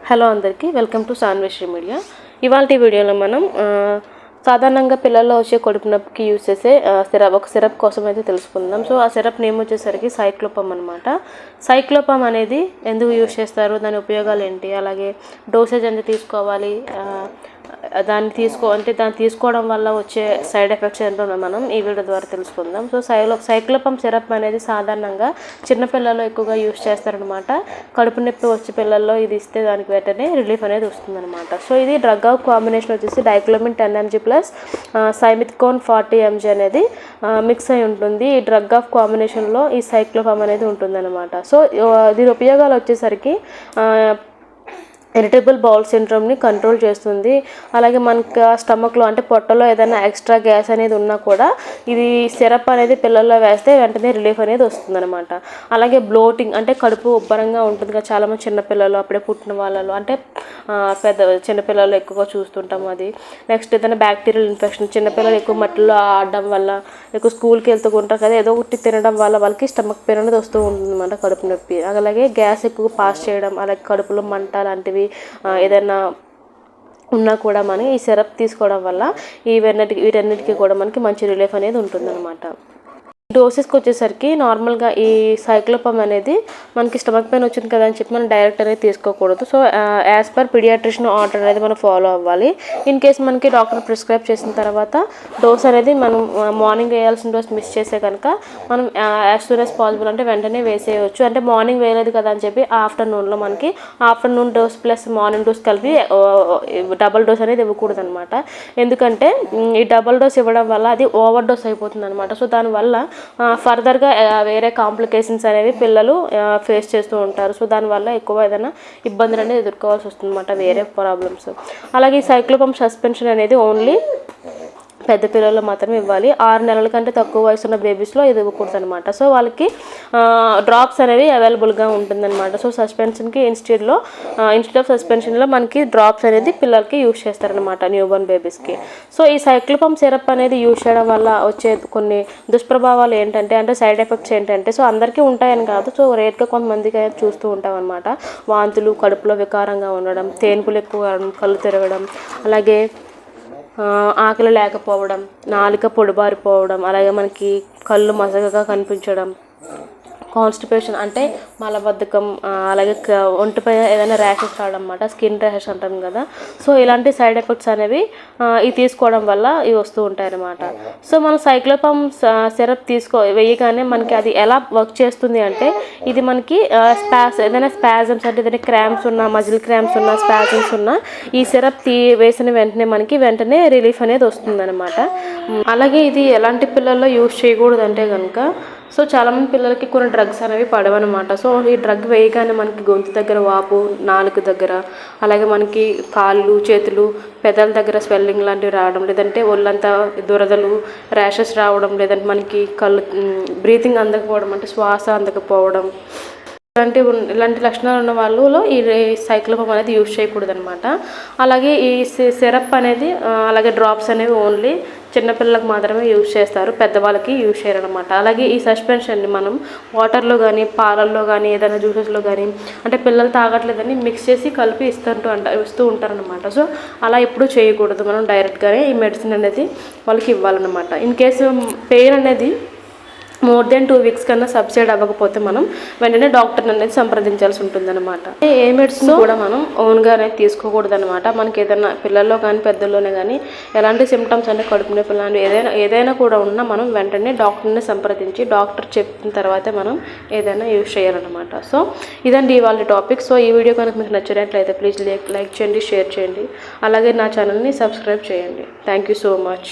Hello అందరికీ welcome to సాన్వేశ్రీ media. ఇవాల్టి వీడియోలో మనం సాధారణంగా పిల్లల్లో వచ్చే కడుపు నొప్పికి యూజ్ చేసే ఒక సిరప్ కోసం అయితే తెలుసుకుందాం. సో ఆ సిరప్ నేమ్ వచ్చేసరికి సైక్లోపమ్ అనమాట. సైక్లోపమ్ అనేది ఎందుకు యూజ్ చేస్తారు, దాని ఉపయోగాలు ఏంటి, అలాగే డోసేజ్ ఎంత తీసుకోవాలి, దాన్ని తీసుకోవడం వల్ల వచ్చే సైడ్ ఎఫెక్ట్స్ ఏంటో మనం ఈ వీడియో ద్వారా తెలుసుకుందాం. సో సైక్లోపమ్ సిరప్ అనేది సాధారణంగా చిన్నపిల్లల్లో ఎక్కువగా యూజ్ చేస్తారనమాట. కడుపు నొప్పి వచ్చే పిల్లల్లో ఇది ఇస్తే దానికి వెంటనే రిలీఫ్ అనేది వస్తుందన్నమాట. సో ఇది డ్రగ్ ఆఫ్ కాంబినేషన్ వచ్చేసి డైక్లోమిన్ 10 mg ప్లస్ సైమిథ్కోన్ 40 mg అనేది మిక్స్ అయి ఉంటుంది. ఈ డ్రగ్ ఆఫ్ కాంబినేషన్లో ఈ సైక్లోపమ్ అనేది ఉంటుందన్నమాట. సో దీని ఉపయోగాలు వచ్చేసరికి ఇరిటబుల్ బౌల్ సిండ్రోమ్ని కంట్రోల్ చేస్తుంది. అలాగే మనకి స్టమక్లో అంటే పొట్టలో ఏదైనా ఎక్స్ట్రా గ్యాస్ అనేది ఉన్నా కూడా ఇది సిరప్ అనేది పిల్లల్లో వేస్తే వెంటనే రిలీఫ్ అనేది వస్తుందన్నమాట. అలాగే బ్లోటింగ్ అంటే కడుపు ఉబ్బరంగా ఉంటుంది కదా, చాలామంది చిన్నపిల్లలు అప్పుడే పుట్టిన వాళ్ళలో అంటే చిన్నపిల్లలు ఎక్కువగా చూస్తుంటాము. అది నెక్స్ట్ ఏదైనా బ్యాక్టీరియల్ ఇన్ఫెక్షన్, చిన్నపిల్లలు ఎక్కువ మట్టిలో ఆడడం వల్ల, ఎక్కువ స్కూల్కి వెళ్తూ ఉంటారు కదా, ఏదో ఒకటి తినడం వల్ల వాళ్ళకి స్టమక్ పెయిన్ అనేది వస్తూ ఉంటుంది అన్నమాట, కడుపు నొప్పి. అలాగే గ్యాస్ ఎక్కువ పాస్ చేయడం, అలాగే కడుపులో మంట లాంటివి ఏదైనా ఉన్నా కూడా మనం ఈ సిరప్ తీసుకోవడం వల్ల వీటన్నిటికీ కూడా మనకి మంచి రిలీఫ్ అనేది ఉంటుందన్నమాట. డోసెస్కి వచ్చేసరికి నార్మల్గా ఈ సైక్లోపమ్ అనేది మనకి స్టమక్ పెయిన్ వచ్చింది కదా అని చెప్పి మనం డైరెక్ట్ అనేది తీసుకోకూడదు. So as per pediatrician order అనేది మనం ఫాలో అవ్వాలి. ఇన్ కేస్ మనకి డాక్టర్ ప్రిస్క్రైబ్ చేసిన తర్వాత డోస్ అనేది మనం మార్నింగ్ వేయాల్సిన డోస్ మిస్ చేసే కనుక మనం యాజ్ సూన్ యాజ్ పాసిబుల్ అంటే వెంటనే వేసేయవచ్చు. అంటే మార్నింగ్ వేయలేదు కదా అని చెప్పి ఆఫ్టర్నూన్లో మనకి afternoon dose plus morning dose కలిపి డబల్ డోస్ అనేది ఇవ్వకూడదు అనమాట. ఎందుకంటే ఈ డబల్ డోస్ ఇవ్వడం వల్ల అది ఓవర్ డోస్ అయిపోతుంది అనమాట. సో దానివల్ల ఫర్దర్గా వేరే కాంప్లికేషన్స్ అనేవి పిల్లలు ఫేస్ చేస్తూ ఉంటారు. సో దానివల్ల ఎక్కువ ఏదైనా ఇబ్బందులు అనేది ఎదుర్కోవాల్సి వస్తుంది అన్నమాట, వేరే ప్రాబ్లమ్స్. అలాగే ఈ సైక్లోపమ్ సస్పెన్షన్ అనేది ఓన్లీ పెద్ద పిల్లల్లో మాత్రమే ఇవ్వాలి. 6 నెలల కంటే తక్కువ వయసు ఉన్న బేబీస్లో ఇది ఇవ్వకూడదు అనమాట. సో వాళ్ళకి డ్రాప్స్ అనేవి అవైలబుల్గా ఉంటుందన్నమాట. సో సస్పెన్షన్కి ఇన్స్టెడ్ ఆఫ్ సస్పెన్షన్లో మనకి డ్రాప్స్ అనేది పిల్లలకి యూజ్ చేస్తారనమాట, న్యూ బోర్న్ బేబీస్కి. సో ఈ సైక్లోపమ్ సిరప్ అనేది యూజ్ చేయడం వల్ల వచ్చే కొన్ని దుష్ప్రభావాలు ఏంటంటే సైడ్ ఎఫెక్ట్స్ ఏంటంటే, సో అందరికీ ఉంటాయని కాదు, సో రేట్గా కొంతమందికి అయితే చూస్తూ ఉంటాం అనమాట. వాంతులు, కడుపులో వికారంగా ఉండడం, తేన్పులు ఎక్కువ, కళ్ళు తిరగడం, అలాగే ఆకలి లేకపోవడం, నాలుక పొడిబారిపోవడం, అలాగే మనకి కళ్ళు మసకగా కనిపించడం, కాన్స్టిపేషన్ అంటే మలబద్ధకం, అలాగే ఒంటిపై ఏదైనా ర్యాషెస్ రావడం అన్నమాట, స్కిన్ ర్యాషెస్ అంటాం కదా. సో ఇలాంటి సైడ్ ఎఫెక్ట్స్ అనేవి ఇవి తీసుకోవడం వల్ల ఇవి వస్తూ ఉంటాయన్నమాట. సో మనం సైక్లోపమ్ సిరప్ వేయగానే మనకి అది ఎలా వర్క్ చేస్తుంది అంటే, ఇది మనకి ఏదైనా స్పాజమ్స్ అంటే ఏదైనా క్రాంప్స్ ఉన్నా, మజిల్ క్రాంప్స్ ఉన్నా, స్పాజమ్స్ ఉన్నా ఈ సిరప్ వేసిన వెంటనే రిలీఫ్ అనేది వస్తుందన్నమాట. అలాగే ఇది ఎలాంటి పిల్లల్లో యూజ్ చేయకూడదు అంటే కనుక, సో చాలామంది పిల్లలకి కొన్ని డ్రగ్స్ అనేవి పడవన్నమాట. సో ఈ డ్రగ్ వేయగానే మనకి గొంతు దగ్గర వాపు, నాలుక దగ్గర, అలాగే మనకి కాళ్ళు, చేతులు, పెదాల దగ్గర స్వెల్లింగ్ లాంటివి రావడం, లేదంటే ఒళ్ళంతా దురదలు, ర్యాషెస్ రావడం, లేదంటే మనకి బ్రీతింగ్ అందకపోవడం అంటే శ్వాస అందకపోవడం, ఇలాంటి లక్షణాలు ఉన్న వాళ్ళలో ఈ సైక్లోపమ్ అనేది యూజ్ చేయకూడదు అనమాట. అలాగే ఈ సిరప్ అనేది అలాగే డ్రాప్స్ అనేవి ఓన్లీ చిన్నపిల్లలకు మాత్రమే యూజ్ చేస్తారు, పెద్దవాళ్ళకి యూజ్ చేయరనమాట. అలాగే ఈ సస్పెన్షన్ని మనం వాటర్లో కానీ, పాలల్లో కానీ, ఏదైనా జ్యూసెస్లో కానీ, అంటే పిల్లలు తాగట్లేదని మిక్స్ చేసి కలిపి ఇస్తూ ఉంటారనమాట. సో అలా ఎప్పుడూ చేయకూడదు. మనం డైరెక్ట్గానే ఈ మెడిసిన్ అనేది వాళ్ళకి ఇవ్వాలన్నమాట. ఇన్ కేసు పెయిన్ అనేది మోర్ దెన్ 2 weeks కన్నా సబ్సైడ్ అవ్వకపోతే మనం వెంటనే డాక్టర్ని అనేది సంప్రదించాల్సి ఉంటుందన్నమాట. ఏ మెడిసిన్ కూడా మనం ఓన్గా అనేది తీసుకోకూడదు అనమాట. మనకి ఏదైనా పిల్లల్లో కానీ పెద్దల్లోనే కానీ ఎలాంటి సిమ్టమ్స్ అంటే కడుపు నొప్పి లాంటివి ఏదైనా కూడా ఉన్నా మనం వెంటనే డాక్టర్ని సంప్రదించి డాక్టర్ చెప్పిన తర్వాతే మనం ఏదైనా యూజ్ చేయాలన్నమాట. సో ఇదండి ఇవాళ టాపిక్. సో ఈ వీడియో కనుక మీకు నచ్చినట్లయితే ప్లీజ్ లైక్ చేయండి, షేర్ చేయండి, అలాగే నా ఛానల్ని సబ్స్క్రైబ్ చేయండి. Thank you so much.